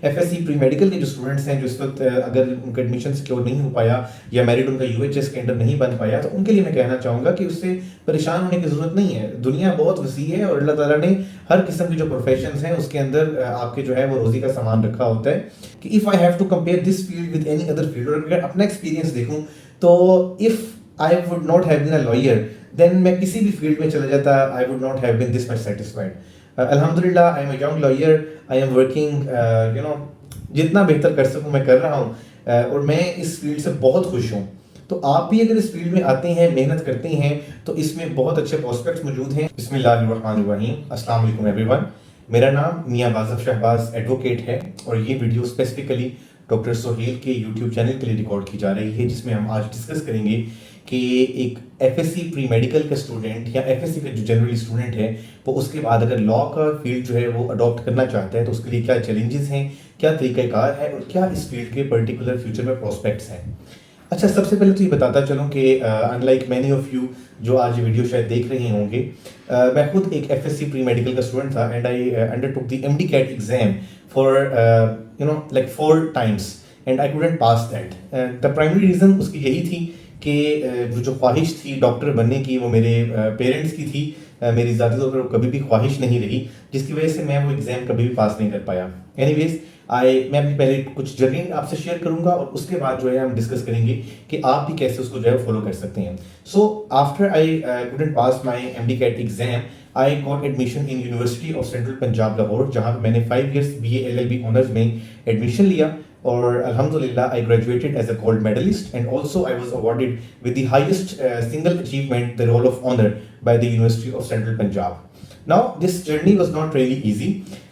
FSc pre medical के जो students हैं जो इस वक्त अगर उनका एडमिशन सिक्योर नहीं हो पाया या मेरिट उनका यूएचएस के अंडर नहीं बन पाया, तो उनके लिए मैं कहना चाहूँगा कि उससे परेशान होने की ज़रूरत नहीं है। दुनिया बहुत वसी है और अल्लाह ताला ने हर किस्म की जो प्रोफेशंस हैं उसके अंदर आपके जो है वो रोज़ी का सामान रखा होता है कि if I have to compare this field with any other field, और अगर अपना एक्सपीरियंस देखूँ तो if I would not have been a lawyer then मैं किसी भी फील्ड में चला जाता, I would not have been this much satisfied. अल्हम्दुलिल्लाह I am a young lawyer, I am working जितना बेहतर कर सकूं मैं कर रहा हूं और मैं इस फील्ड से बहुत खुश हूं। तो आप भी अगर इस फील्ड में आते हैं, मेहनत करते हैं, तो इसमें बहुत अच्छे प्रोस्पेक्ट्स मौजूद हैं। बिस्मिल्लाहिर्रहमानिर्रहीम, अस्सलाम वालेकुम एवरीवन। मेरा नाम मियां बाज़फ शहबाज एडवोकेट है और ये वीडियो स्पेसिफिकली डॉक्टर सोहेल के यूट्यूब चैनल के लिए रिकॉर्ड की जा रही है, जिसमें हम आज डिस्कस करेंगे कि एक एफएससी प्री मेडिकल का स्टूडेंट या एफएससी का जो जनरल स्टूडेंट है वो उसके बाद अगर लॉ का फील्ड जो है वो अडॉप्ट करना चाहता है तो उसके लिए क्या चैलेंजेस हैं, क्या तरीक़ाकार है और क्या इस फील्ड के पर्टिकुलर फ्यूचर में प्रोस्पेक्ट्स हैं। अच्छा, सबसे पहले तो ये बताता चलूँ कि अनलाइक मैनी ऑफ यू जो आज ये वीडियो शायद देख रहे होंगे, मैं खुद एक एफएससी प्री मेडिकल का स्टूडेंट था and I undertook the MDCAT exam for like 4 times and I couldn't pass that. The primary reason उसकी यही थी कि जो ख्वाहिश थी डॉक्टर बनने की वो मेरे पेरेंट्स की थी, मेरी ज़ाती तौर पर कभी भी ख्वाहिश नहीं रही, जिसकी वजह से मैं वो एग्ज़ाम कभी भी पास नहीं कर पाया। एनीवेज मैं अपनी पहले कुछ जर्नी आपसे शेयर करूंगा और उसके बाद जो है हम डिस्कस करेंगे कि आप भी कैसे उसको जो है फॉलो कर सकते हैं। So after I couldn't pass my MDCAT exam, I got admission in University of Central Punjab Lahore, जहां पर मैंने 5 years बीए एलएलबी ऑनर्स में एडमिशन लिया और अल्हम्दुलिल्लाह I graduated as a gold medallist and also I was awarded with the highest single achievement the roll of honour by the University of Central Punjab. Now this journey was not really easy.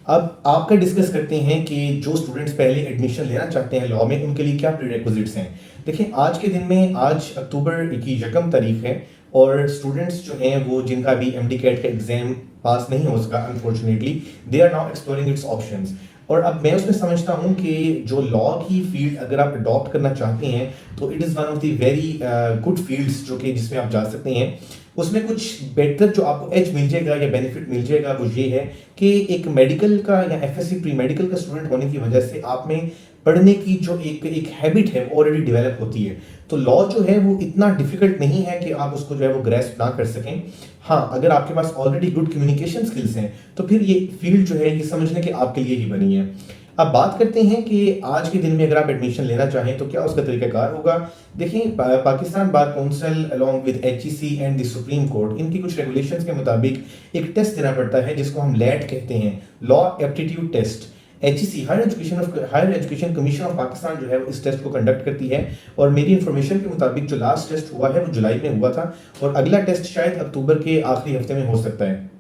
अब आपका discuss करते हैं कि जो students पहले admission लेना चाहते हैं लॉ में उनके लिए क्या प्रीरेक्विजिट्स हैं। देखिए, आज के दिन में आज अक्टूबर की 1 तारीख है और स्टूडेंट्स जो हैं वो जिनका भी एमडी कैट का एग्जाम पास नहीं हो सका unfortunately, they are now exploring its options. और अब मैं उसमें समझता हूँ कि जो लॉ की फील्ड अगर आप अडॉप्ट करना चाहते हैं तो it is one of the very good fields जो कि जिसमें आप जा सकते हैं। उसमें कुछ बेहतर जो आपको एज मिल जाएगा या बेनिफिट मिल जाएगा वो ये है कि एक मेडिकल का या एफएससी प्री मेडिकल का स्टूडेंट होने की वजह से आप में पढ़ने की जो एक हैबिट है वो ऑलरेडी डेवलप होती है। तो लॉ जो है वो इतना डिफिकल्ट नहीं है कि आप उसको जो है वो ग्रेस्प ना कर सकें। हाँ, अगर आपके पास ऑलरेडी गुड कम्युनिकेशन स्किल्स हैं तो फिर ये फील्ड जो है ये समझने के आपके लिए ही बनी है। अब बात करते हैं कि आज के दिन में अगर आप एडमिशन लेना चाहें तो क्या उसका तरीकाकार होगा। देखिए, Pakistan bar council along with HEC and the supreme court, इनकी कुछ रेगुलेशंस के मुताबिक एक टेस्ट देना पड़ता है जिसको हम लैट कहते हैं, law aptitude test. HEC Higher Education Commission of Pakistan जो है इस टेस्ट को कंडक्ट करती है और मेरी इन्फॉर्मेशन के मुताबिक जो लास्ट टेस्ट हुआ है वो जुलाई में हुआ था और अगला टेस्ट शायद अक्टूबर के आखिरी हफ्ते में हो सकता है,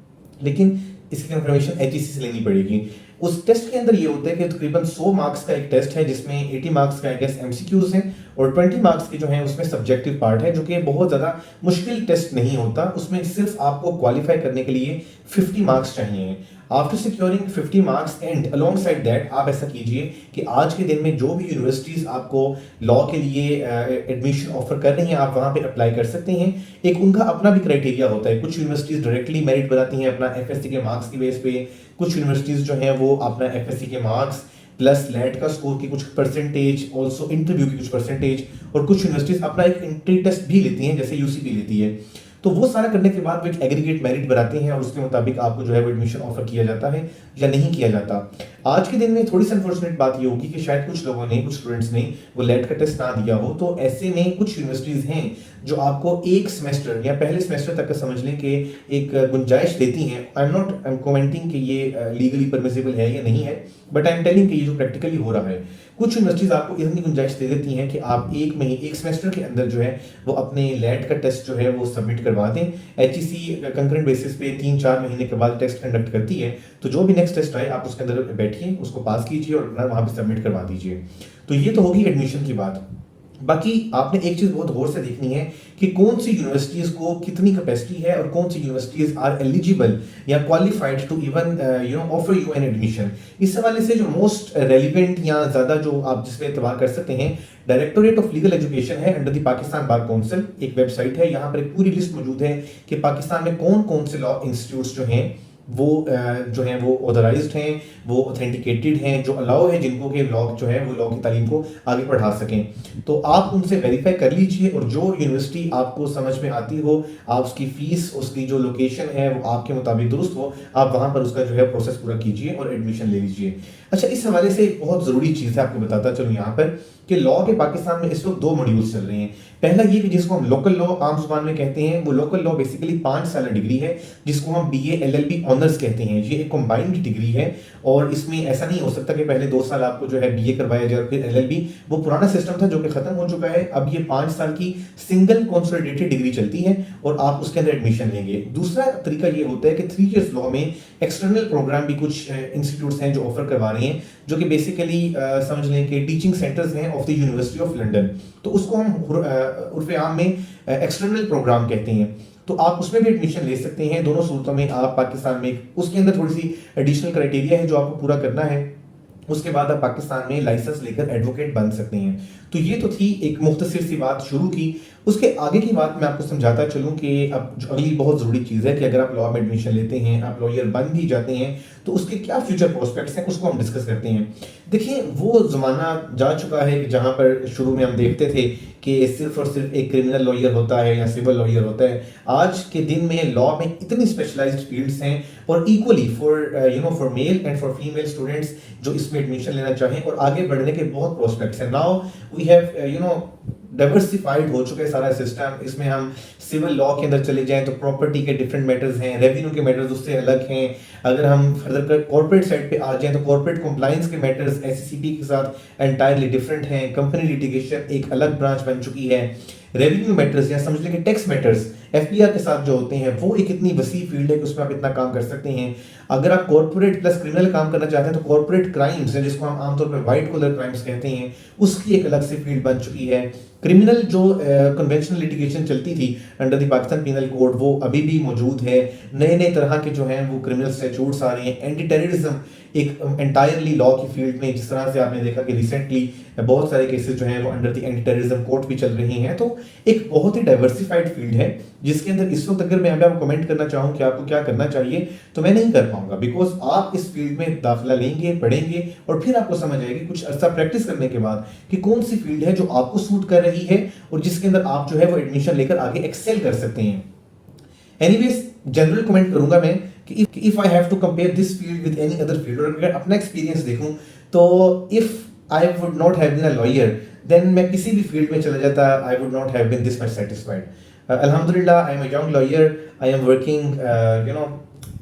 लेकिन इसकी इन्फॉर्मेशन एचईसी से लेनी पड़ेगी। उस टेस्ट के अंदर ये होता है कि तकरीबन 100 मार्क्स का एक टेस्ट है जिसमें 80 मार्क्स का आई गेस एमसीक्यूज हैं और 20 मार्क्स के जो हैं उसमें सब्जेक्टिव पार्ट है, जो कि बहुत ज़्यादा मुश्किल टेस्ट नहीं होता। उसमें सिर्फ आपको क्वालिफाई करने के लिए 50 मार्क्स चाहिए। After securing 50 marks and along side that आप ऐसा कीजिए कि आज के दिन में जो भी यूनिवर्सिटीज़ आपको लॉ के लिए एडमिशन ऑफर कर रही हैं आप वहाँ पे अप्लाई कर सकते हैं। एक उनका अपना भी क्राइटेरिया होता है, कुछ यूनिवर्सिटीज़ डायरेक्टली मेरिट बनाती हैं अपना एफएससी के मार्क्स की बेस पे, कुछ यूनिवर्सिटीज़ जो हैं वो अपना एफएससी के मार्क्स प्लस लैट का स्कोर की कुछ परसेंटेज, ऑल्सो इंटरव्यू की कुछ परसेंटेज, और कुछ यूनिवर्सिटीज़ अपना एक एंट्री टेस्ट भी लेती हैं जैसे यूसीपी लेती है। तो वो सारा करने के बाद वो एक एग्रीगेट मेरिट बनाते हैं और उसके मुताबिक आपको जो है वो एडमिशन ऑफर किया जाता है या नहीं किया जाता। आज के दिन में थोड़ी सी अनफॉर्चुनेट बात ये होगी कि शायद कुछ लोगों ने, कुछ स्टूडेंट्स ने वो लेट का टेस्ट ना दिया हो, तो ऐसे में कुछ यूनिवर्सिटीज़ हैं जो आपको एक सेमेस्टर या पहले सेमेस्टर तक का समझ लें कि एक गुंजाइश देती हैं। आई एम कमेंटिंग कि ये लीगली परमिसिबल है या नहीं है, बट आई एम टेलिंग कि ये जो प्रैक्टिकली हो रहा है। कुछ यूनिवर्सिटीज़ आपको इतनी गुंजाइश दे देती हैं कि आप एक सेमेस्टर के अंदर जो है वो अपने लैट का टेस्ट जो है वो सबमिट करवा दें। एचईसी कंकरेंट बेसिस पे 3-4 महीने के बाद टेस्ट कंडक्ट करती है, तो जो भी नेक्स्ट टेस्ट आए आप उसके अंदर बैठिए, उसको पास कीजिए और अपना वहाँ पे सबमिट करवा दीजिए। तो ये तो होगी एडमिशन की बात। बाकी आपने एक चीज़ बहुत गौर से देखनी है कि कौन सी यूनिवर्सिटीज़ को कितनी कैपेसिटी है और कौन सी यूनिवर्सिटीज़ आर एलिजिबल या qualified to even offer you an admission. इस हवाले से जो मोस्ट रेलिवेंट या ज़्यादा जो आप जिस पे एतबार कर सकते हैं, डायरेक्टोरेट ऑफ लीगल एजुकेशन है under the Pakistan bar council, एक वेबसाइट है, यहाँ पर एक पूरी लिस्ट मौजूद है कि पाकिस्तान में कौन कौन से लॉ इंस्टीट्यूट्स जो हैं वो जो हैं वो ऑथराइज्ड हैं, वो ऑथेंटिकेटेड हैं, जो अलाउ है जिनको कि लॉ जो है वो लॉ की तालीम को आगे बढ़ा सकें। तो आप उनसे वेरीफाई कर लीजिए और जो यूनिवर्सिटी आपको समझ में आती हो, आप उसकी फ़ीस, उसकी जो लोकेशन है वो आपके मुताबिक दुरुस्त हो, आप वहाँ पर उसका जो है प्रोसेस पूरा कीजिए और एडमिशन ले लीजिए। अच्छा, इस हवाले से एक बहुत ज़रूरी चीज़ है, आपको बताता चलूँ यहाँ पर कि लॉ के पाकिस्तान में इस वक्त 2 मॉड्यूल्स चल रहे हैं। पहला ये कि जिसको हम लोकल लॉ आम ज़ुबान में कहते हैं, वो लोकल लॉ बेसिकली 5 साल डिग्री है, जिसको हम बीए एलएलबी ऑनर्स कहते हैं। ये एक कंबाइंड डिग्री है और इसमें ऐसा नहीं हो सकता कि पहले 2 साल आपको जो है बीए करवाया जाए और फिर एलएलबी। वो पुराना सिस्टम था जो कि खत्म हो चुका है। अब ये 5 साल की सिंगल कंसोलिडेटेड डिग्री चलती है और आप उसके अंदर एडमिशन लेंगे। दूसरा तरीका ये होता है कि 3 इयर्स लॉ में एक्सटर्नल प्रोग्राम भी कुछ इंस्टीट्यूट्स हैं जो ऑफर करवा रहे हैं, जो कि बेसिकली समझ लें कि टीचिंग सेंटर्स हैं of the University of London. तो उसको हम उर्फ आम में एक्सटर्नल प्रोग्राम कहते हैं। तो आप उसमें भी एडमिशन ले सकते हैं। दोनों सूरतों में आप पाकिस्तान में, उसके अंदर थोड़ी सी एडिशनल क्राइटेरिया है जो आपको पूरा करना है। उसके बाद आप पाकिस्तान में लाइसेंस लेकर एडवोकेट बन सकते हैं। तो ये तो थी एक मुख्तसर सी बात शुरू की। उसके आगे की बात मैं आपको समझाता चलूँ कि अब जो अगली बहुत ज़रूरी चीज़ है कि अगर आप लॉ में एडमिशन लेते हैं, आप लॉयर बन भी जाते हैं, तो उसके क्या फ्यूचर प्रोस्पेक्ट्स हैं, उसको हम डिस्कस करते हैं। देखिए, वो ज़माना जा चुका है कि जहाँ पर शुरू में हम देखते थे कि सिर्फ और सिर्फ एक क्रिमिनल लॉयर होता है या सिविल लॉयर होता है। आज के दिन में लॉ में इतनी स्पेशलाइज्ड फील्ड्स हैं और equally for male and for female students जो इसमें एडमिशन लेना चाहें और आगे बढ़ने के बहुत प्रोस्पेक्ट्स हैं। नाउ वी हैव डाइवर्सिफाइड हो चुका है सारा सिस्टम। इसमें हम सिविल लॉ के अंदर चले जाएं तो प्रॉपर्टी के डिफरेंट मैटर्स हैं, रेवेन्यू के मैटर्स उससे अलग हैं। अगर हम फर्दर कॉर्पोरेट साइड पे आ जाएं तो कॉर्पोरेट कंप्लायंस के मैटर्स एससीपी के साथ एंटायरली डिफरेंट हैं। कंपनी लिटिगेशन एक अलग ब्रांच बन चुकी है। रेवेन्यू मैटर्स या समझ लें कि टैक्स मैटर्स एफपीआर के साथ जो होते हैं, वो एक इतनी वसी फील्ड है कि उसमें आप इतना काम कर सकते हैं। अगर आप कॉर्पोरेट प्लस क्रिमिनल काम करना चाहते हैं तो कॉर्पोरेट क्राइम्स है, जिसको हम आमतौर पर व्हाइट कॉलर क्राइम्स कहते हैं, उसकी एक अलग से फील्ड बन चुकी है। क्रिमिनल जो कन्वेंशनल लिटिगेशन चलती थी under the Pakistan Penal Code, वो अभी भी मौजूद है। नए नए तरह के जो हैं वो क्रिमिनल स्टैट्यूट्स आ रहे हैं। एंटी टेररिज्म एक एंटायरली लॉ की फील्ड में, जिस तरह से आपने देखा कि रिसेंटली बहुत सारे केसेस जो हैं वो under the anti terrorism court भी चल रही हैं। तो एक बहुत ही डाइवर्सिफाइड फील्ड है जिसके अंदर इस वक्त अगर मैं आपको कमेंट करना चाहूँ कि आपको क्या करना चाहिए, तो मैं नहीं कर पाऊंगा, बिकॉज आप इस फील्ड में दाखिला लेंगे, पढ़ेंगे और फिर आपको समझ आएगी कुछ अर्सा प्रैक्टिस करने के बाद कि कौन सी फील्ड है जो आपको सूट कर रही है और जिसके अंदर आप जो है वो एडमिशन लेकर आगे एक्सेल कर सकते हैं। एनीवेज, जनरल कमेंट करूंगा मैं कि if I have to compare this field with any other field, और अगर अपना एक्सपीरियंस देखूं तो if I would not have been a lawyer, then मैं किसी भी फील्ड में चला जाता, I would not have been this much satisfied. अल्हम्दुलिल्लाह, I am a young lawyer, I am working,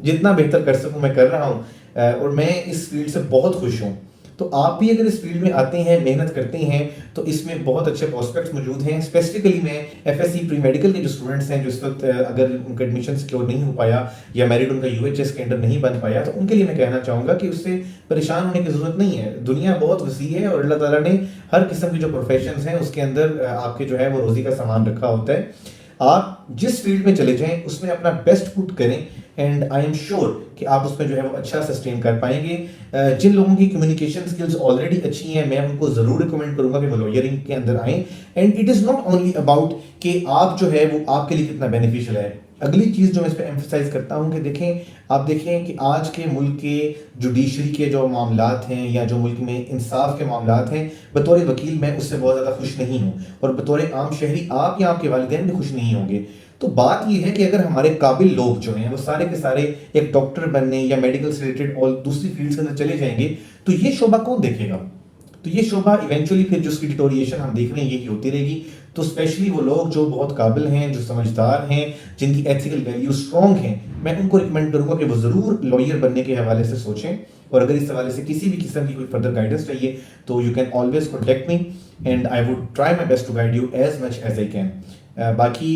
जितना बेहतर कर सकूं मैं कर रहा हूं और मैं इस फील्ड से बहुत खुश हूं। तो आप भी अगर इस फील्ड में आते हैं, मेहनत करते हैं, तो इसमें बहुत अच्छे प्रोस्पेक्ट्स मौजूद हैं। स्पेसिफिकली मैं एफएससी प्री मेडिकल के जो स्टूडेंट्स हैं जो इस वक्त अगर उनका एडमिशन सिक्योर नहीं हो पाया या मेरिट उनका यूएचएस के अंडर नहीं बन पाया, तो उनके लिए मैं कहना चाहूँगा कि उससे परेशान होने की ज़रूरत नहीं है। दुनिया बहुत वसी है और अल्लाह ताला ने हर किस्म के जो प्रोफेशंस हैं उसके अंदर आपके जो है वो रोज़ी का सामान रखा होता है। आप जिस फील्ड में चले जाएं उसमें अपना बेस्ट पुट करें एंड आई एम श्योर कि आप उसमें जो है वो अच्छा सस्टेन कर पाएंगे। जिन लोगों की कम्युनिकेशन स्किल्स ऑलरेडी अच्छी हैं, मैं उनको ज़रूर रिकमेंड करूंगा कि वो लॉयरिंग के अंदर आएं। And it is not only about कि आप जो है वो आपके लिए कितना बेनिफिशियल है। अगली चीज़ जो मैं इस पर एम्फेसाइज करता हूँ कि देखें, आप देखें कि आज के मुल्क के जुडिशरी के जो मामलात हैं या जो मुल्क में इंसाफ के मामलात हैं, बतौर वकील मैं उससे बहुत ज़्यादा खुश नहीं हूँ और बतौर आम शहरी आप या आपके वालिदैन भी खुश नहीं होंगे। तो बात यह है कि अगर हमारे काबिल लोग जो हैं वो सारे के सारे एक डॉक्टर बनने या मेडिकल से रिलेटेड और दूसरी फील्ड्स के अंदर चले जाएंगे, तो ये शोभा कौन देखेगा? तो ये शोभा इवेंचुअली फिर जो उसकी डिटोरिएशन हम देख रहे हैं यही होती रहेगी। तो स्पेशली वो लोग जो बहुत काबिल हैं, जो समझदार हैं, जिनकी एथिकल वैल्यू स्ट्रॉन्ग हैं, मैं उनको रिकमेंड करूंगा कि वो ज़रूर लॉयर बनने के हवाले से सोचें। और अगर इस हवाले से किसी भी किस्म की कोई फर्दर गाइडेंस चाहिए तो you can always contact me and I would try my best to guide you as much as I can. बाकी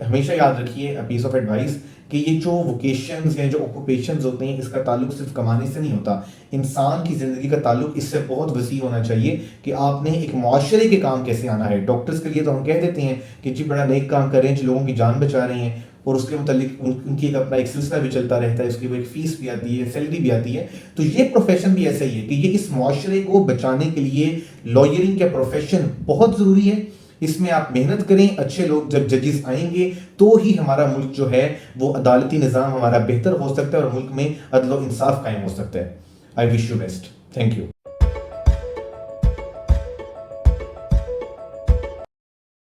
हमेशा याद रखिए, अ पीस ऑफ एडवाइस, कि ये जो वोकेशंस हैं, जो ऑक्यूपेशंस होते हैं, इसका ताल्लुक सिर्फ कमाने से नहीं होता। इंसान की ज़िंदगी का ताल्लुक इससे बहुत वसी होना चाहिए कि आपने एक मुआशरे के काम कैसे आना है। डॉक्टर्स के लिए तो हम कह देते हैं कि जी बड़ा नेक काम कर रहे हैं, जी लोगों की जान बचा रहे हैं, और उसके मुतालिक उनकी एक अपना एक सिलसिला भी चलता रहता है, उसकी वो एक फीस भी आती है, सैलरी भी आती है। तो ये प्रोफेशन भी ऐसा ही है कि ये इस मुआशरे को बचाने के लिए लॉयरिंग का प्रोफेशन बहुत ज़रूरी है। इसमें आप मेहनत करें, अच्छे लोग जब जजेस आएंगे तो ही हमारा मुल्क जो है वो अदालती निज़ाम हमारा बेहतर हो सकता है और मुल्क में अदल व इंसाफ कायम हो सकता है। I wish you best. Thank you.